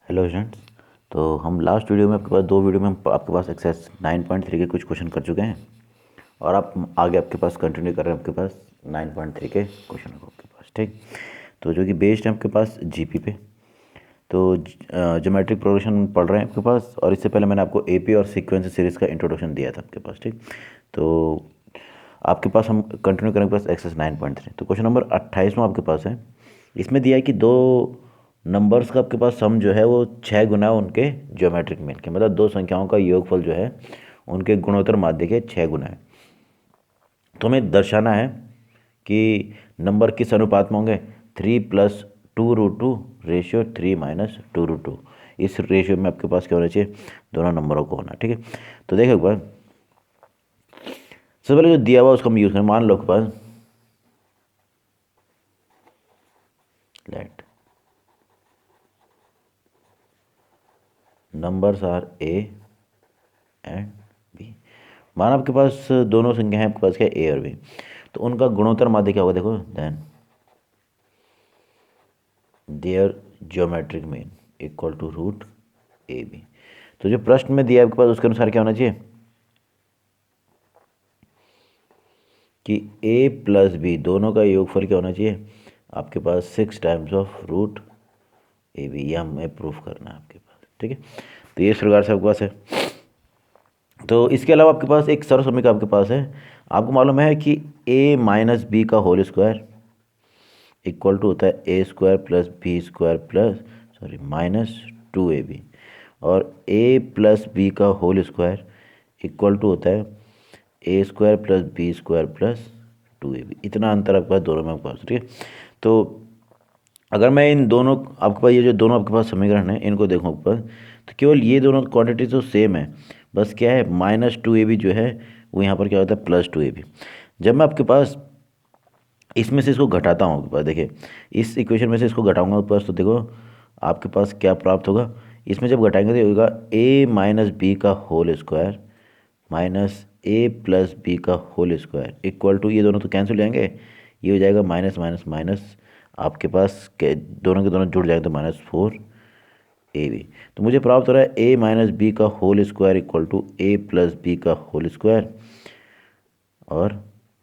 Hello students. तो हम last video में आपके पास दो वीडियो में हम आपके पास एक्सरसाइज 9.3 के कुछ क्वेश्चन कर चुके हैं और आप आगे आपके पास कंटिन्यू कर रहे हैं। आपके पास 9.3 के क्वेश्चन हो आपके पास, ठीक। तो जो कि बेस्ड है आपके पास जीपी पे। तो ज्योमेट्रिक प्रोग्रेशन पढ़ रहे हैं आपके पास, और इससे पहले मैंने आपको एपी और सीक्वेंस सीरीज़ का इंट्रोडक्शन दिया था आपके पास, ठीक। तो आपके पास हम कंटिन्यू करेंगे पास एक्सरसाइज 9.3। तो क्वेश्चन नंबर 28 में आपके पास है। इसमें दिया है कि दो नंबर्स का आपके पास सम जो है वो 6 गुना उनके ज्योमेट्रिक मीन के, मतलब दो संख्याओं का योगफल जो है उनके गुणोत्तर माध्य के 6 गुना है। तो हमें दर्शाना है कि नंबर किस अनुपात में होंगे। 3+2√2 रेशियो 3-2√2। इस रेशियो में आपके पास क्या होना चाहिए, दोनों नंबरों को होना, ठीक है। तो देखो एक बार, सबसे पहले जो दिया हुआ उसको हम यूज़ करें। मान लो के पास let numbers are A and B. मान आपके पास दोनों संख्या है, आपके पास क्या है, ए और बी। तो उनका गुणोत्तर माध्य क्या होगा, देखो, then there geometric mean equal to root A B. तो जो प्रश्न में दिया है आपके पास उसके अनुसार क्या होना चाहिए कि ए प्लस बी दोनों का योगफल क्या होना चाहिए आपके पास 6 times of root A B. ये हमें प्रूफ करना है आपके पास, ठीक है। तो ये इस प्रकार से आपके पास है। तो इसके अलावा आपके पास एक सरल समीकरण आपके पास है। आपको मालूम है कि a माइनस बी का होल स्क्वायर इक्वल टू होता है A square plus B square plus -2ab, और a प्लस बी का होल स्क्वायर इक्वल टू होता है A square plus B square plus 2ab। इतना अंतर आपके पास दोनों में आपके पास, ठीक है। तो अगर मैं इन दोनों आपके पास ये जो दोनों आपके पास समीकरण है इनको देखूँ आपके पास, तो केवल ये दोनों क्वांटिटी तो सेम है, बस क्या है -2ab जो है वो यहाँ पर क्या होता है +2ab। जब मैं आपके पास इसमें से इसको घटाता हूँ आपके पास, देखिए इस इक्वेशन में से इसको घटाऊंगा आपके पास, तो देखो आपके पास क्या प्राप्त होगा। इसमें जब घटाएंगे तो होगा a माइनस बी का whole square minus A plus B का होल स्क्वायर इक्वल टू, ये दोनों तो कैंसिल हो जाएंगे, ये हो जाएगा माइनस माइनस माइनस, आपके पास दोनों के दोनों जुड़ जाएंगे तो -4ab। तो मुझे प्राप्त हो रहा है a माइनस बी का whole square equal to A plus B का होल स्क्वायर और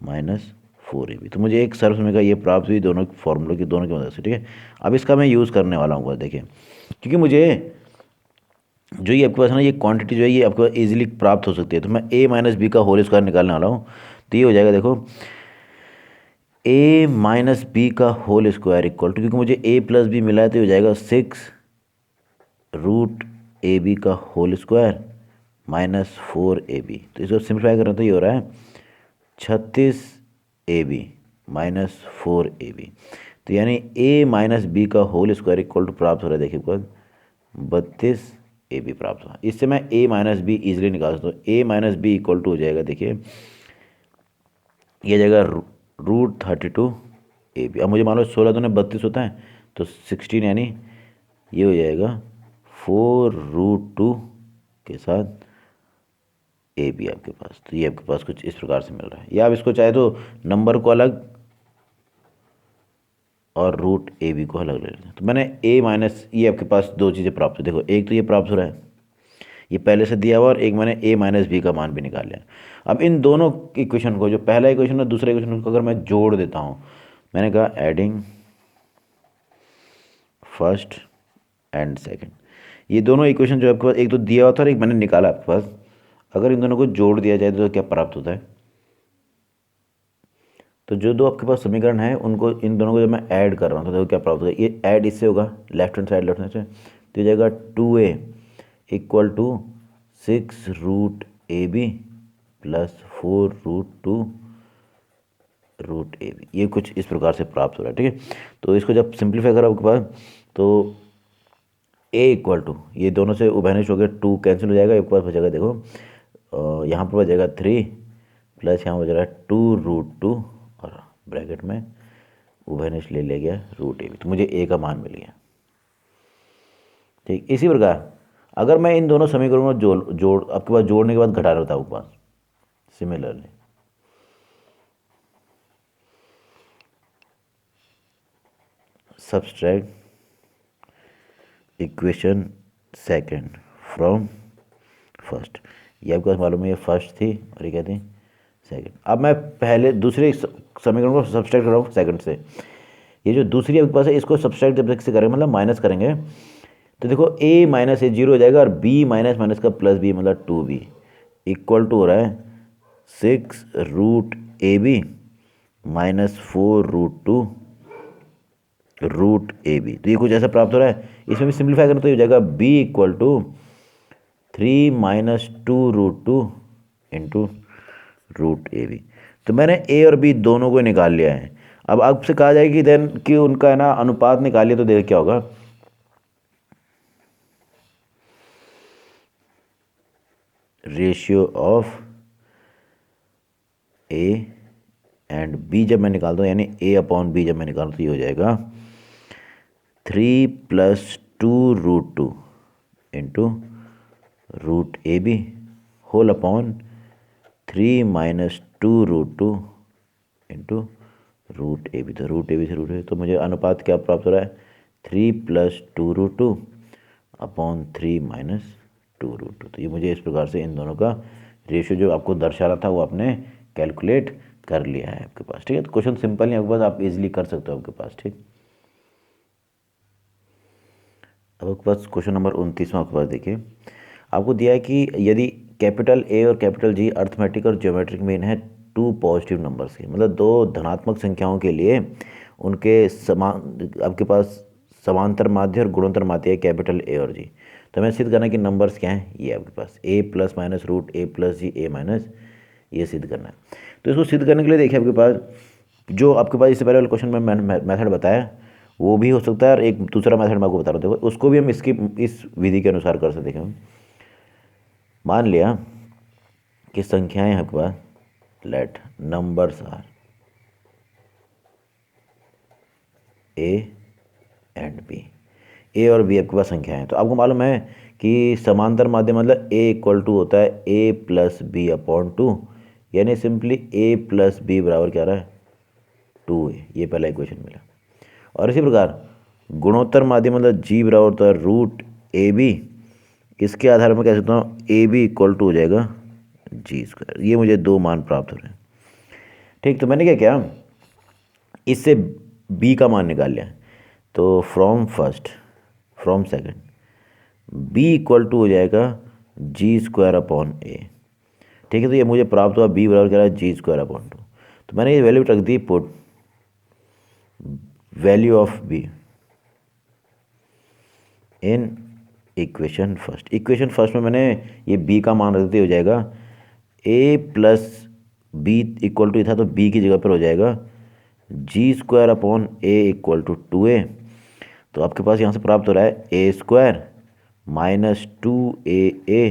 -4ab। तो मुझे एक सरल समीकरण ये प्राप्त हुई दोनों फॉर्मूलों की, दोनों की मदद से, ठीक है। अब इसका मैं यूज़ करने वाला हूँ, देखिए, क्योंकि मुझे जो ये आपके पास है ना, ये क्वांटिटी जो है ये आपको इजीली प्राप्त हो सकती है। तो मैं a माइनस बी का होल स्क्वायर निकालने वाला हूँ। तो ये हो जाएगा, देखो, a माइनस बी का होल स्क्वायर इक्वल टू, क्योंकि मुझे a प्लस बी मिला है तो ये हो जाएगा 6√ab का होल स्क्वायर -4ab। तो इसको सिंप्लीफाई करें तो ये हो रहा है 36ab -4ab। तो यानी a माइनस बी का होल स्क्वायर इक्वल टू प्राप्त हो रहा है, देखिए बाद 32ab प्राप्त हुआ। इससे मैं a माइनस बी ईजिली निकाल सकता हूँ। a minus B equal to हो जाएगा, देखिए ये जाएगा √32ab। अब मुझे मान लो 16 दूनी 32 होता है, तो 16 यानी ये हो जाएगा 4√2 के साथ ए बी आपके पास। तो ये आपके पास कुछ इस प्रकार से मिल रहा है, या आप इसको चाहे तो नंबर को अलग और √ab को अलग ले लेते हैं। तो मैंने a माइनस, ये आपके पास दो चीज़ें प्राप्त हो, देखो एक तो ये प्राप्त हो रहा है, ये पहले से दिया हुआ, और एक मैंने a माइनस बी का मान भी निकाल लिया। अब इन दोनों इक्वेशन को, जो पहला इक्वेशन और दूसरा इक्वेशन को अगर मैं जोड़ देता हूँ, मैंने कहा एडिंग फर्स्ट एंड सेकंड, ये दोनों इक्वेशन जो आपके पास, एक तो दिया हुआ था और एक मैंने निकाला आपके पास, अगर इन दोनों को जोड़ दिया जाए तो क्या प्राप्त होता है। तो जो दो आपके पास समीकरण है उनको, इन दोनों को जब मैं ऐड कर रहा हूँ तो देखो क्या प्राप्त होगा। ये ऐड इससे होगा, लेफ्ट हैंड साइड से, तो ये जाएगा 2a equal to 6√ab plus 4√2√ab। ये कुछ इस प्रकार से प्राप्त हो रहा है, ठीक है। तो इसको जब सिंप्लीफाई करो आपके पास, तो a इक्वल टू, ये दोनों से उभयनिष्ठ हो गए, 2 कैंसिल हो जाएगा, एक पास बचेगा, देखो यहाँ पर बचेगा 3 प्लस यहाँ बच रहा है 2√2, और ब्रैकेट में उभयनिष्ठ ले लिया गया √ab। तो मुझे a का मान मिल गया, ठीक। इसी प्रकार अगर मैं इन दोनों समीकरणों को जोड़ आपके पास जोड़ने के बाद घटा रहा था आपके पास, similarly subtract equation second from first. ये आपके पास मालूम है ये फर्स्ट थी और ये कहते हैं सेकंड। अब मैं पहले दूसरे समीकरण को सब्सट्रैक्ट कर रहा हूँ सेकंड से। ये जो दूसरी आपके पास है इसको सब्सट्रैक्ट जब से करेंगे मतलब माइनस करेंगे तो देखो a माइनस ए जीरो हो जाएगा और b माइनस माइनस का प्लस बी मतलब 2b इक्वल टू हो रहा है 6√ab माइनस 4√2 √ab। तो ये कुछ ऐसा प्राप्त हो रहा है। इसमें भी सिंप्लीफाई करें तो ये हो जाएगा b equal to 3 minus 2√2 into √ab। तो मैंने a और b दोनों को निकाल लिया है। अब आपसे कहा जाएगा कि देन कि उनका है ना अनुपात निकालिए तो देखिए क्या होगा। Ratio of a and b जब मैं निकालता हूँ यानी a अपॉन b जब मैं निकालता हूँ तो ये हो जाएगा 3 plus 2√2 into √ab whole upon 3 minus 2√2 into √ab। तो √ab से √ab तो मुझे अनुपात क्या प्राप्त हो रहा है 3 प्लस 2√2 अपॉन 3 माइनस 2√2। तो ये मुझे इस प्रकार से इन दोनों का रेशियो जो आपको दर्शा रहा था वो आपने कैलकुलेट कर लिया है आपके पास। ठीक है, तो क्वेश्चन सिंपल है आपके पास, आप इजीली कर सकते हो आपके पास। ठीक, अब आपके पास क्वेश्चन नंबर 29वां आपके पास देखिए, आपको दिया है कि यदि कैपिटल ए और कैपिटल जी अर्थमेटिक और ज्योमेट्रिक मीन है टू पॉजिटिव नंबर्स के, मतलब दो धनात्मक संख्याओं के लिए उनके समान आपके पास समांतर माध्य और गुणोत्तर माध्य है कैपिटल ए और जी। तो हमें सिद्ध करना है कि नंबर्स क्या हैं, ये आपके पास a plus minus root A plus G A minus, ये सिद्ध करना है। तो इसको सिद्ध करने के लिए देखिए आपके पास जो आपके पास इससे पहले वाले क्वेश्चन में मैंने मेथड बताया वो भी हो सकता है और एक दूसरा मेथड मैं आपको बता रहा हूँ, देखो उसको भी हम इसकी इस विधि के अनुसार कर सकते हैं। मान लिया कि संख्याएं हैं आपके पास, let numbers are A and B, A और बी आपके पास संख्याएं हैं। तो आपको मालूम है कि समांतर माध्यम मतलब ए इक्वल टू होता है ए प्लस बी अपॉन 2, यानी सिंपली ए प्लस बी बराबर क्या रहा है 2a। ये पहला इक्वेशन मिला। और इसी प्रकार गुणोत्तर माध्यम मतलब जी बराबर होता है √ab, इसके आधार पर कह सकता हूँ ए बी इक्वल टू हो जाएगा g²। ये मुझे दो मान प्राप्त हो रहे हैं। ठीक, तो मैंने क्या किया, इससे b का मान निकाल लिया। तो from second b equal to हो जाएगा g² अपॉन a। ठीक है, तो ये मुझे प्राप्त हुआ b बराबर क्या रहा है g² अपॉन 2। तो मैंने ये वैल्यू रख दी, put value of b in equation first में मैंने ये b का मान रख दिया, हो जाएगा a plus B equal to था तो b की जगह पर हो जाएगा g² upon a equal to 2a। तो आपके पास यहाँ से प्राप्त हो रहा है a² minus 2aa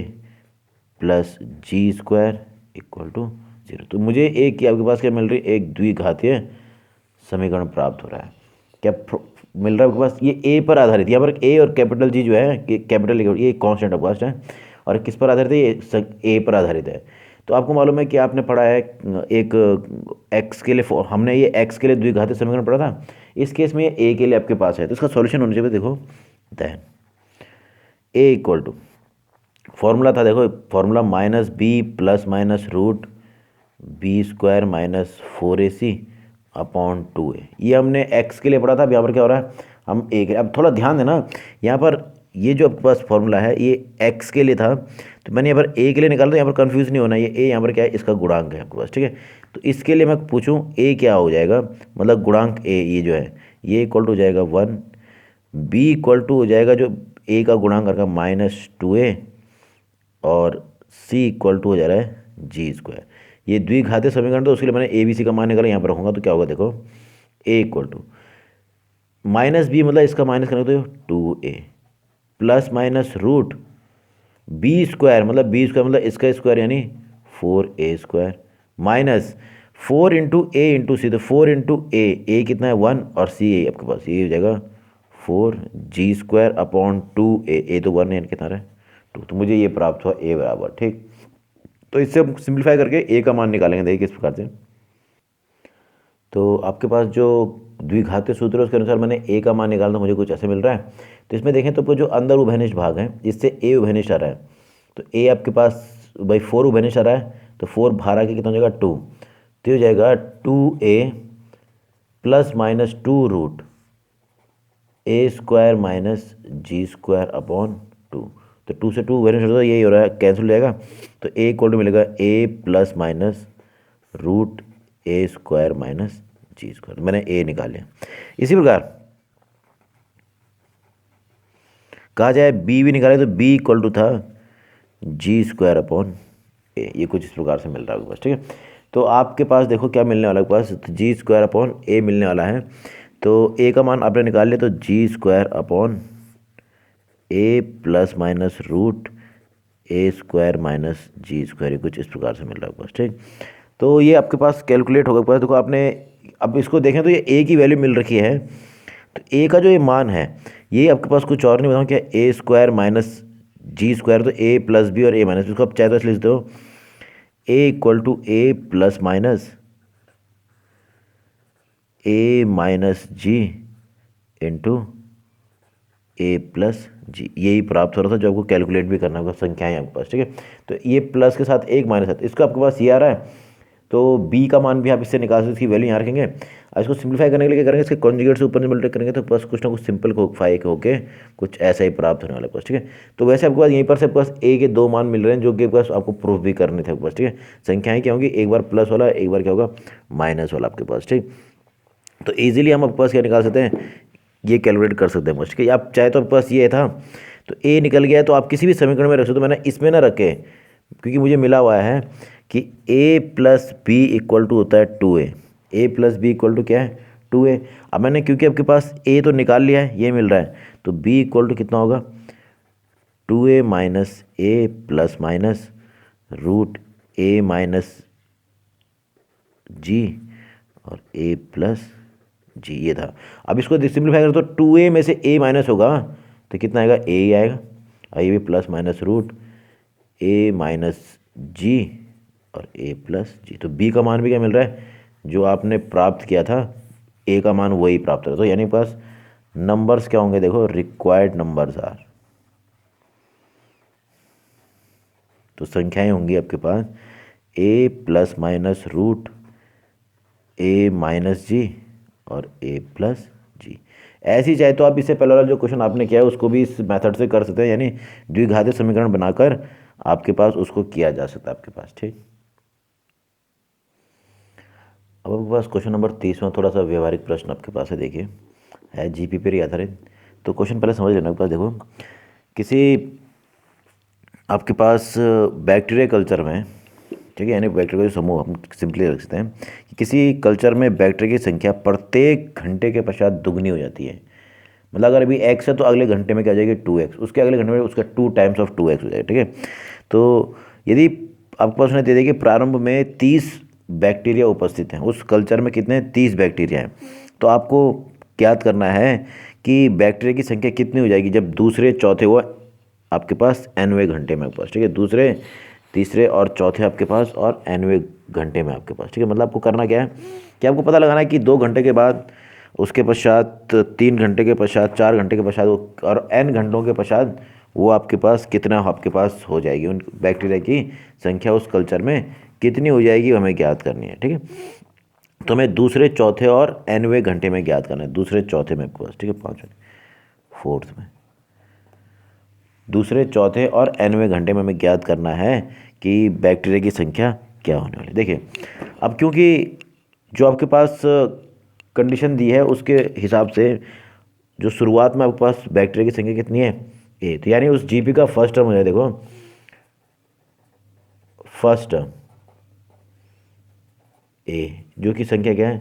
plus g² equal to 0। तो मुझे एक की आपके पास क्या मिल रही है, एक द्विघातीय समीकरण प्राप्त हो रहा है। क्या मिल रहा है आपके पास, ये ए पर आधारित, यहाँ पर ए और कैपिटल जी जो है कि कैपिटल ये कांस्टेंट ऑफ कॉस्ट है और किस पर आधारित है, ये ए पर आधारित है। तो आपको मालूम है कि आपने पढ़ा है एक एक्स के लिए, हमने ये एक्स के लिए द्विघातीय समीकरण पढ़ा था, इस केस में ए के लिए आपके पास है तो इसका सॉल्यूशन होना चाहिए। देखो then A equal to formula था, देखो formula minus B plus minus root b² minus 4ac upon 2a। ये हमने x के लिए पढ़ा था। अब यहाँ पर क्या हो रहा है, हम a के, अब थोड़ा ध्यान देना, यहाँ पर ये जो आपके पास फॉर्मूला है ये x के लिए था तो मैंने यहाँ पर a के लिए निकाला, तो यहाँ पर कंफ्यूज नहीं होना, ये a यहाँ पर क्या है, इसका गुणांक है आपके पास। ठीक है, तो इसके लिए मैं पूछूँ a क्या हो जाएगा, मतलब गुणांक a ये जो है ये इक्वल टू हो जाएगा 1, b इक्वल टू हो जाएगा जो a का गुणांक करके -2a और c इक्वल टू हो जा रहा है g²। ये द्विघातीय समीकरण, तो उसके लिए मैंने ए बी सी का मान निकाला, यहाँ पर रखूँगा तो क्या होगा, देखो a equal to minus B मतलब इसका माइनस करेंगे तो 2a plus minus root b² मतलब b² इसका स्क्वायर यानी 4a² माइनस 4 इंटू ए इंटू सी, तो 4 इंटू ए कितना है 1 और सी ए आपके पास, ये हो जाएगा 4g² अपॉन 2a, तो 1 यानी कितना है 2। तो मुझे ये प्राप्त हुआ a बराबर। ठीक, तो इससे हम सिंप्लीफाई करके a का मान निकालेंगे, देखिए किस प्रकार से। तो आपके पास जो द्विघातीय सूत्र है उसके अनुसार मैंने ए का मान निकाला तो मुझे कुछ ऐसे मिल रहा है। तो इसमें देखें तो जो अंदर उभयनिष्ठ भाग है इससे ए उभयनिष्ठ आ रहा है, तो ए आपके पास भाई 4 उभयनिष्ठ आ रहा है, तो 4 बाहर आके कितना हो जाएगा 2, तो हो जाएगा 2a प्लस माइनस 2 रूट ए स्क्वायर माइनस जी स्क्वायर अपॉन 2। तो 2 से 2 उभयनिष्ठ होता है, यही हो रहा है, कैंसिल हो जाएगा। तो ए इक्वल टू मिलेगा ए प्लस माइनस रूट ए स्क्वायर माइनस जी स्क्वायर, मैंने ए निकाल लिया। इसी प्रकार कहा जाए बी भी निकाले तो बी इक्वल टू था जी स्क्वायर अपॉन ए, ये कुछ इस प्रकार से मिल रहा है आपके पास, ठीक है। तो आपके पास देखो क्या मिलने वाला है आपके पास, तो जी स्क्वायर अपॉन ए मिलने वाला है। तो ए का मान आपने निकाल लिया, तो जी स्क्वायर अपॉन ए प्लस माइनस रूट ए स्क्वायर माइनस जी स्क्वायर, ये कुछ इस प्रकार से मिल रहा है आपके पास, ठीक। तो ये आपके पास कैलकुलेट होगा, पास देखो आपने अब इसको देखें तो ये ए की वैल्यू मिल रखी है, तो ए का जो ये मान है ये आपके पास कुछ और नहीं बताऊँ क्या, ए स्क्वायर माइनस जी स्क्वायर, तो ए प्लस बी और ए माइनस, इसको आप चाहे तो लिख दो A equal to A plus minus A minus G into A plus G, यही प्राप्त हो रहा था जो आपको कैलकुलेट भी करना होगा, संख्याएं आपके पास, ठीक है। तो ये प्लस के साथ एक माइनस है, इसका आपके पास ये आ रहा है, तो b का मान भी आप इससे निकाल सकते, इसकी वैल्यू यहाँ रखेंगे। अब इसको सिंपलीफाई करने के लिए क्या करेंगे, इसके कॉन्जुगेट से ऊपर से मल्टीप्लाई करेंगे तो बस कुछ ना कुछ सिंपल फाई होके कुछ ऐसा ही प्राप्त होने वाला पास, ठीक है। तो वैसे आपके पास यहीं पर से आपके पास a के 2 मान मिल रहे हैं जो कि पास आपको प्रूफ भी करने थे आपके पास, ठीक है। संख्याएं क्या होंगी, एक बार प्लस वाला एक बार क्या होगा माइनस वाला आपके पास, ठीक। तो ईजिली हम आपके पास क्या निकाल सकते हैं, ये कैलकुलेट कर सकते हैं बस, ठीक है। आप चाहे तो आपके पास ये था, तो ए निकल गया है, तो आप किसी भी समीकरण में रख सकते हो, मैंने इसमें ना रखे क्योंकि मुझे मिला हुआ है कि a plus B equal to होता है 2a, A plus B equal to क्या है 2a। अब मैंने क्योंकि आपके पास a तो निकाल लिया है, ये मिल रहा है, तो b इक्वल टू कितना होगा 2a minus A plus minus root A minus G और a प्लस जी, ये था। अब इसको सिंप्लीफाई करें तो 2a में से a माइनस होगा तो कितना आएगा, a ही आएगा, और ये भी plus minus root a minus G और a प्लस जी। तो b का मान भी क्या मिल रहा है, जो आपने प्राप्त किया था a का मान वही प्राप्त हो रहा है। तो यानी पास नंबर्स क्या होंगे, देखो रिक्वायर्ड नंबर्स आर, तो संख्याएं होंगी आपके पास a plus minus root a minus G और a प्लस जी। ऐसी चाहे तो आप इससे पहले वाला जो क्वेश्चन आपने किया है उसको भी इस मेथड से कर सकते हैं, यानी द्विघातीय समीकरण बनाकर आपके पास उसको किया जा सकता है आपके पास, ठीक। अब आपके पास क्वेश्चन नंबर 30 में थोड़ा सा व्यवहारिक प्रश्न आपके पास है, देखिए है जीपी पर ही आधारित। तो क्वेश्चन पहले समझ लेना, आपके पास देखो किसी आपके पास बैक्टीरिया कल्चर में, ठीक है, यानी बैक्टीरिया का जो समूह हम सिंपली रख सकते हैं कि किसी कल्चर में बैक्टीरिया की संख्या प्रत्येक घंटे के पश्चात दुगनी हो जाती है। मतलब अगर अभी x है तो अगले घंटे में क्या हो जाएगी 2x, उसके अगले घंटे में उसका 2 टाइम्स ऑफ 2x हो जाएगा, ठीक है। तो यदि आपके पास उन्हें दे दें कि प्रारंभ में 30 बैक्टीरिया उपस्थित हैं, उस कल्चर में कितने 30 बैक्टीरिया हैं, तो आपको ज्ञात करना है कि बैक्टीरिया की संख्या कितनी हो जाएगी जब दूसरे चौथे हुआ आपके पास nवें घंटे में आपके पास, ठीक है। दूसरे तीसरे और चौथे आपके पास और nवें घंटे में आपके पास, ठीक है। मतलब आपको करना क्या है कि आपको पता लगाना है कि 2 घंटे के बाद, उसके पश्चात 3 घंटे के पश्चात, 4 घंटे के पश्चात और n घंटों के पश्चात वो आपके पास कितना आपके पास हो जाएगी, उन बैक्टीरिया की संख्या उस कल्चर में कितनी हो जाएगी वो हमें ज्ञात करनी है, ठीक है। तो हमें दूसरे चौथे और nवें घंटे में ज्ञात करना है, दूसरे चौथे में आपके पास, ठीक है, 5वें फोर्थ में, दूसरे चौथे और nवें घंटे में हमें ज्ञात करना है कि बैक्टीरिया की संख्या क्या होने वाली। देखिए अब क्योंकि जो आपके पास कंडीशन दी है उसके हिसाब से जो शुरुआत में आपके पास बैक्टीरिया की संख्या कितनी है ए, तो यानी उस जीपी का फर्स्ट टर्म हो जाए, देखो फर्स्ट टर्म ए जो कि संख्या क्या है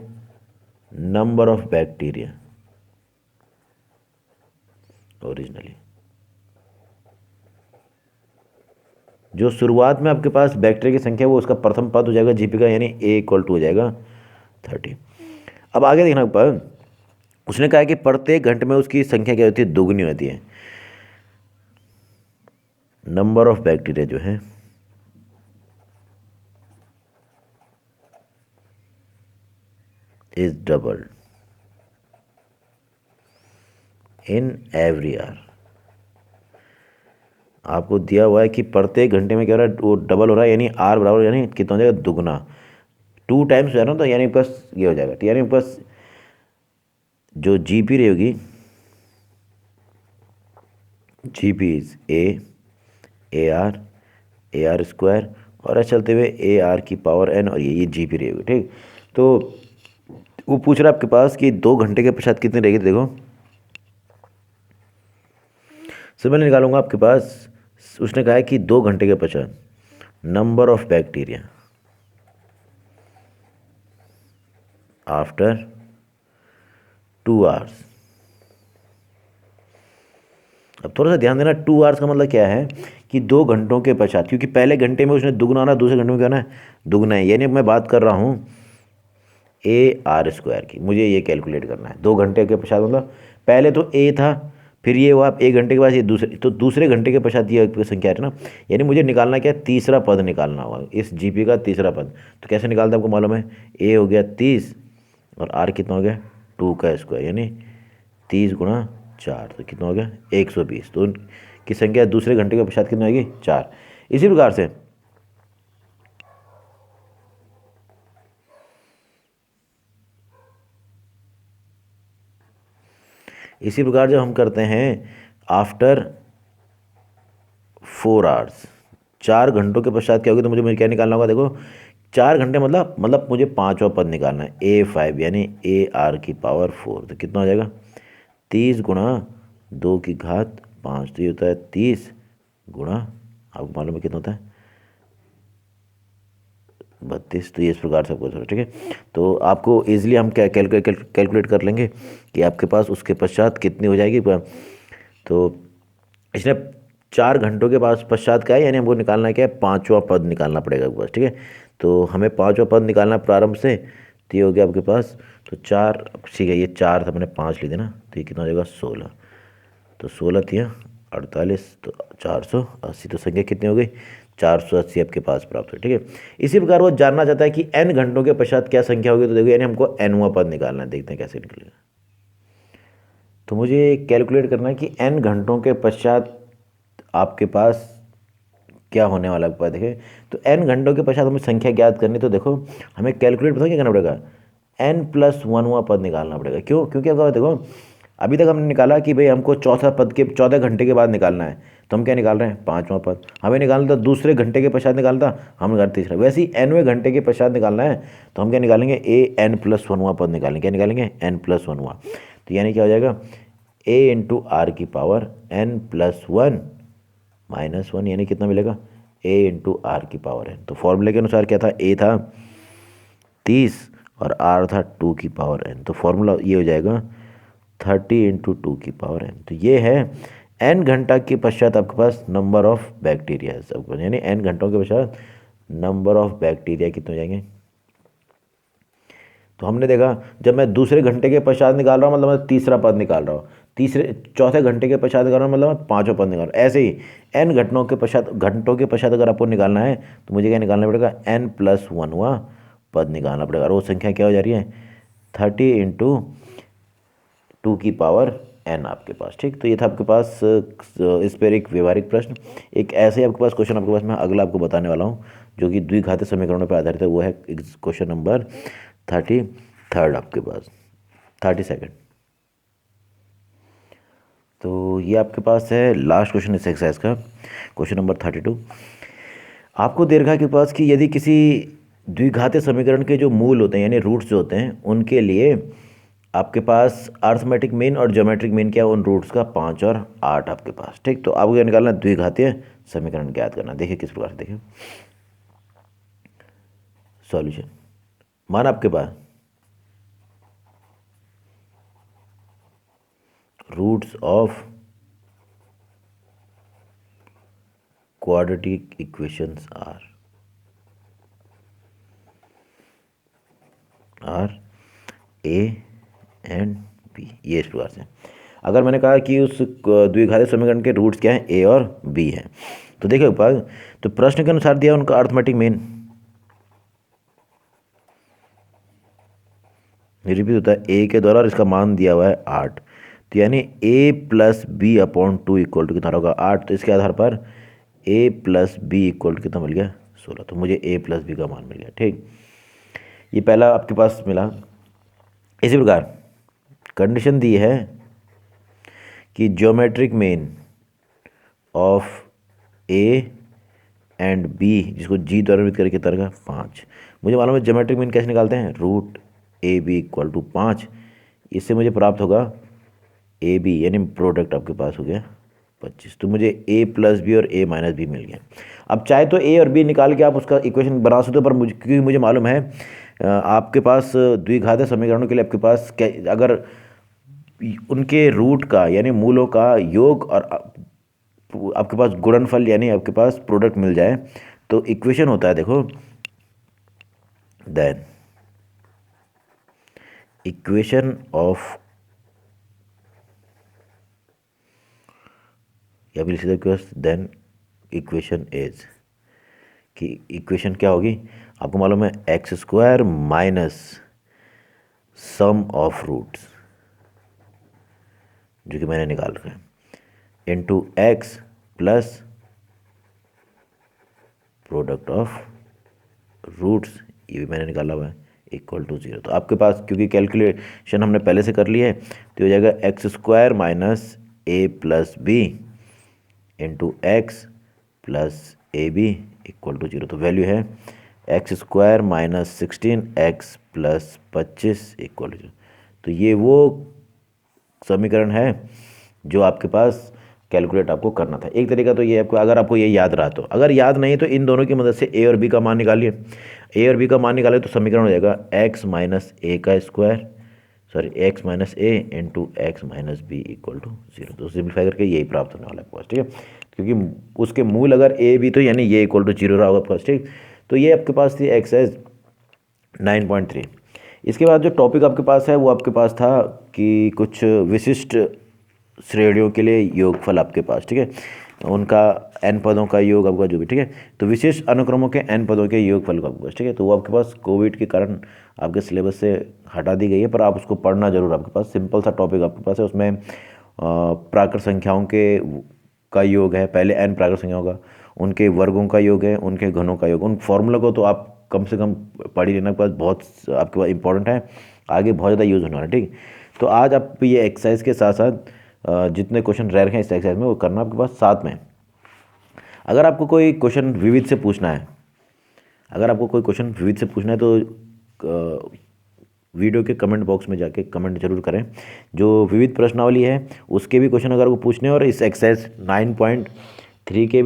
नंबर ऑफ बैक्टीरिया ओरिजिनली, जो शुरुआत में आपके पास बैक्टीरिया की संख्या वो उसका प्रथम पद हो जाएगा जीपी का, यानी ए इक्वल टू हो जाएगा 30। अब आगे देखना पर उसने कहा कि प्रत्येक घंटे में उसकी संख्या क्या होती है दोगुनी होती है, नंबर ऑफ बैक्टीरिया जो है is doubled, in every hour. आपको दिया हुआ है कि प्रत्येक घंटे में क्या हो रहा है, वो डबल हो रहा है, यानी आर बराबर यानी कितना हो जाएगा, दुगना, 2 टाइम्स हो जाएगा, तो यानी बस ये हो जाएगा, यानी बस जो जीपी रहेगी, GP is A R square और ऐसे चलते हुए ए आर की पावर एन, और ये जीपी रहेगी। ठीक, तो वो पूछ रहा है आपके पास कि 2 घंटे के पश्चात कितनी रहेगी। देखो सर मैंने निकालूंगा आपके पास, उसने कहा है कि 2 घंटे के पश्चात number of bacteria after 2 hours. अब थोड़ा सा ध्यान देना, 2 आवर्स का मतलब क्या है कि 2 घंटों के पश्चात, क्योंकि पहले घंटे में उसने दुगना आना, दूसरे घंटे में क्या ना दुगना है, यानी मैं बात कर रहा हूँ ए आर स्क्वायर की, मुझे ये कैलकुलेट करना है 2 घंटे के पश्चात, मतलब पहले तो ए था, फिर ये हुआ 1 घंटे के बाद ये दूसरे, तो दूसरे घंटे के पश्चात ये संख्या है ना, यानी मुझे निकालना क्या है, तीसरा पद निकालना होगा, इस जीपी का तीसरा पद। तो कैसे निकालता आपको मालूम है, ए हो गया 30 और आर कितना हो गया 2 का स्क्वायर, यानी 30 गुणा 4, तो कितना हो गया 120। तो उनकी संख्या दूसरे घंटे के पश्चात कितनी होगी 4। इसी प्रकार से जब हम करते हैं आफ्टर 4 आवर्स, 4 घंटों के पश्चात क्या होगी, तो मुझे क्या निकालना होगा, देखो 4 घंटे मतलब मुझे 5वां पद निकालना है, A5 यानी ए आर की पावर 4, तो कितना हो जाएगा 30 गुणा 2 की घात 5, तो ये होता है 30 गुणा, आपको मालूम है कितना होता है 32। तो ये इस प्रकार से आपको, ठीक है, तो आपको इजीली हम क्या कैलकुलेट कर लेंगे कि आपके पास उसके पश्चात कितनी हो जाएगी। तो इसने 4 घंटों के पास पश्चात क्या है, यानी हमको निकालना है क्या है, 5वां पद निकालना पड़ेगा आपके पास। ठीक है, तो हमें 5वां पद निकालना प्रारंभ से, तो ये हो गया आपके पास, तो 4, ठीक है, ये 4 था, मैंने 5 लिख देना, तो ये कितना हो जाएगा 16, तो 16 थिया 48, तो 480, तो संख्या कितनी हो गई 480 आपके पास प्राप्त हुई। ठीक है, इसी प्रकार वो जानना चाहता है कि n घंटों के पश्चात क्या संख्या होगी, तो देखो यानी हमको nवां पद निकालना है, देखते हैं कैसे निकलेगा। तो मुझे कैलकुलेट करना है कि n घंटों के पश्चात आपके पास क्या होने वाला है, देखें तो n घंटों के पश्चात हमें संख्या ज्ञात करनी, तो देखो हमें कैलकुलेट पता क्या करना पड़ेगा, n+1वां पद निकालना पड़ेगा। क्यों, क्योंकि अगर देखो अभी तक हमने निकाला कि भाई हमको चौथा पद के 14 घंटे के बाद निकालना है, तो हम क्या निकाल रहे हैं 5वां पद, हमें निकालना था दूसरे घंटे के पश्चात निकालना था, हम निकाल तीसरा, वैसे ही nवें घंटे के पश्चात निकालना है, तो हम क्या निकालेंगे n+1वां पद निकालेंगे, क्या निकालेंगे n+1वां, तो यानी क्या हो जाएगा a इंटू आर की पावर n+1 -1, यानी कितना मिलेगा a इंटू आर की पावर n। तो फॉर्मूले के अनुसार क्या था, a था 30 और r था 2 की पावर n, तो फॉर्मूला ये हो जाएगा 30 इंटू 2 की पावर n। तो ये है n घंटा के पश्चात आपके पास नंबर ऑफ बैक्टीरिया, यानी n घंटों के पश्चात नंबर ऑफ बैक्टीरिया कितने हो जाएंगे। तो हमने देखा जब मैं दूसरे घंटे के पश्चात निकाल रहा हूँ, मतलब मैं तीसरा पद निकाल रहा हूँ, चौथे घंटे के पश्चात निकाल रहा हूँ, मतलब मैं 5वां पद निकाल रहा हूँ। ऐसे ही n घंटों के पश्चात अगर आपको निकालना है, तो मुझे क्या निकालना पड़ेगा n+1वां पद निकालना पड़ेगा, और वो संख्या क्या हो जा रही है 30 इंटू 2 की पावर n आपके पास। ठीक, तो ये था आपके पास इस पर एक व्यवहारिक प्रश्न। एक ऐसे ही आपके पास क्वेश्चन आपके पास मैं अगला आपको बताने वाला हूँ, जो कि द्विघातीय समीकरणों पर आधारित है, वो है क्वेश्चन नंबर 33 आपके पास, 32। तो ये आपके पास है लास्ट क्वेश्चन इस एक्सरसाइज का, क्वेश्चन नंबर 32। आपको दे रखा है के पास कि यदि किसी द्विघातीय समीकरण के जो मूल होते हैं यानी रूट्स जो होते हैं, उनके लिए आपके पास अर्थमेटिक मीन और ज्योमेट्रिक मीन क्या है, उन रूट्स का 5 और 8 आपके पास। ठीक, तो आपको क्या निकालना है, द्विघातीय समीकरण ज्ञात करना। देखिए किस प्रकार से, देखिए सॉल्यूशन, मान आपके पास roots of quadratic equations are A and B, ये इस प्रकार से। अगर मैंने कहा कि उस द्विघातीय समीकरण के रूट्स क्या हैं, ए और बी हैं, तो देखिए ऊपर तो प्रश्न के अनुसार दिया उनका अर्थमेटिक मीन, रिपीट होता है ए के द्वारा, और इसका मान दिया हुआ है 8, तो यानी a plus B upon 2 equal to कितना होगा 8। तो इसके आधार पर a plus B equal to कितना मिल गया 16। तो मुझे a प्लस बी का मान मिल गया। ठीक, ये पहला आपके पास मिला। इसी प्रकार कंडीशन दी है कि geometric mean of a and b, जिसको g द्वारा निरूपित करके तरह 5। मुझे मालूम है ज्योमेट्रिक मीन कैसे निकालते हैं, root A B equal to 5। इससे मुझे प्राप्त होगा ए बी, यानी प्रोडक्ट आपके पास हो गया 25। तो मुझे a प्लस बी और a माइनस बी मिल गया। अब चाहे तो a और b निकाल के आप उसका इक्वेशन बना सकते हो, पर मुझे क्योंकि मुझे मालूम है आपके पास द्विघात समीकरणों के लिए आपके पास अगर उनके रूट का यानी मूलों का योग और आपके पास गुणनफल यानी आपके पास प्रोडक्ट मिल जाए तो इक्वेशन होता है, देखो, देन इक्वेशन ऑफ या फिर सीधा क्वेश्चन, देन इक्वेशन इज कि इक्वेशन क्या होगी, आपको मालूम है X square minus sum of roots, जो कि मैंने निकाल रखा है, into X plus product of roots, ये भी मैंने निकाला हुआ है, इक्वल टू 0। तो आपके पास क्योंकि कैलकुलेशन हमने पहले से कर लिया है तो हो जाएगा X square minus A plus B into X plus A B equal to 0। तो वैल्यू है X square minus 16 X plus 25 equal to 0। तो ये वो समीकरण है जो आपके पास कैलकुलेट आपको करना था। एक तरीका तो ये आपको, अगर आपको ये याद रहा तो, अगर याद नहीं तो इन दोनों की मदद से ए और बी का मान निकालिए। ए और बी का मान निकाले तो समीकरण हो जाएगा एक्स माइनस ए का square, sorry X minus A into X minus B equal to 0। तो सिंप्लीफाई करके यही प्राप्त होने वाला है आपके पास। ठीक है, क्योंकि उसके मूल अगर ए बी तो यानी ये इक्वल टू 0 रहा होगा आपके पास। ठीक, तो ये आपके पास थी एक्सरसाइज 9.3। इसके बाद जो टॉपिक आपके पास है वो आपके पास था कि कुछ विशिष्ट श्रेणियों के लिए योगफल आपके पास। ठीक है, उनका n पदों का योग आपका जो भी। ठीक है, तो विशेष अनुक्रमों के n पदों के योगफल का आपके पास। ठीक है, तो वो आपके पास कोविड के कारण आपके सिलेबस से हटा दी गई है, पर आप उसको पढ़ना जरूर। आपके पास सिंपल सा टॉपिक आपके पास है, उसमें प्राकृत संख्याओं के का योग है, पहले n प्राकृत संख्याओं का, उनके वर्गों का योग है, उनके घनों का योग। उन फॉर्मूला को तो आप कम से कम पढ़ ही लेना, आपके पास बहुत आपके पास इंपॉर्टेंट है, आगे बहुत ज़्यादा यूज़ होने वाला है। ठीक, तो आज आप ये एक्सरसाइज के साथ साथ जितने क्वेश्चन रह रहे हैं इस एक्सरसाइज में वो करना आपके पास साथ में। अगर आपको कोई क्वेश्चन विविध से पूछना है, अगर आपको कोई क्वेश्चन विविध से पूछना है तो वीडियो के कमेंट बॉक्स में जाके कमेंट जरूर करें। जो विविध प्रश्नावली है उसके भी क्वेश्चन अगर आपको पूछने हैं, और इस एक्सरसाइज 9.3 के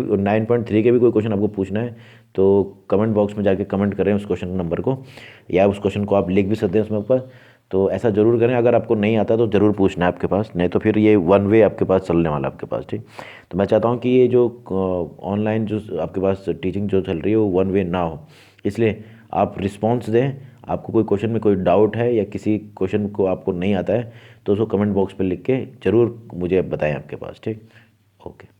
भी कोई क्वेश्चन आपको पूछना है तो कमेंट बॉक्स में जाके कमेंट करें उस क्वेश्चन नंबर को, या उस क्वेश्चन को आप लिख भी सकते हैं उसमें ऊपर। तो ऐसा ज़रूर करें, अगर आपको नहीं आता तो ज़रूर पूछना है आपके पास, नहीं तो फिर ये वन वे आपके पास चलने वाला आपके पास। ठीक, तो मैं चाहता हूँ कि ये जो ऑनलाइन जो आपके पास टीचिंग जो चल रही है वो वन वे ना हो, इसलिए आप रिस्पॉन्स दें। आपको कोई क्वेश्चन में कोई डाउट है या किसी क्वेश्चन को आपको नहीं आता है तो उसको कमेंट बॉक्स पर लिख के ज़रूर मुझे बताएं आपके पास। ठीक, ओके।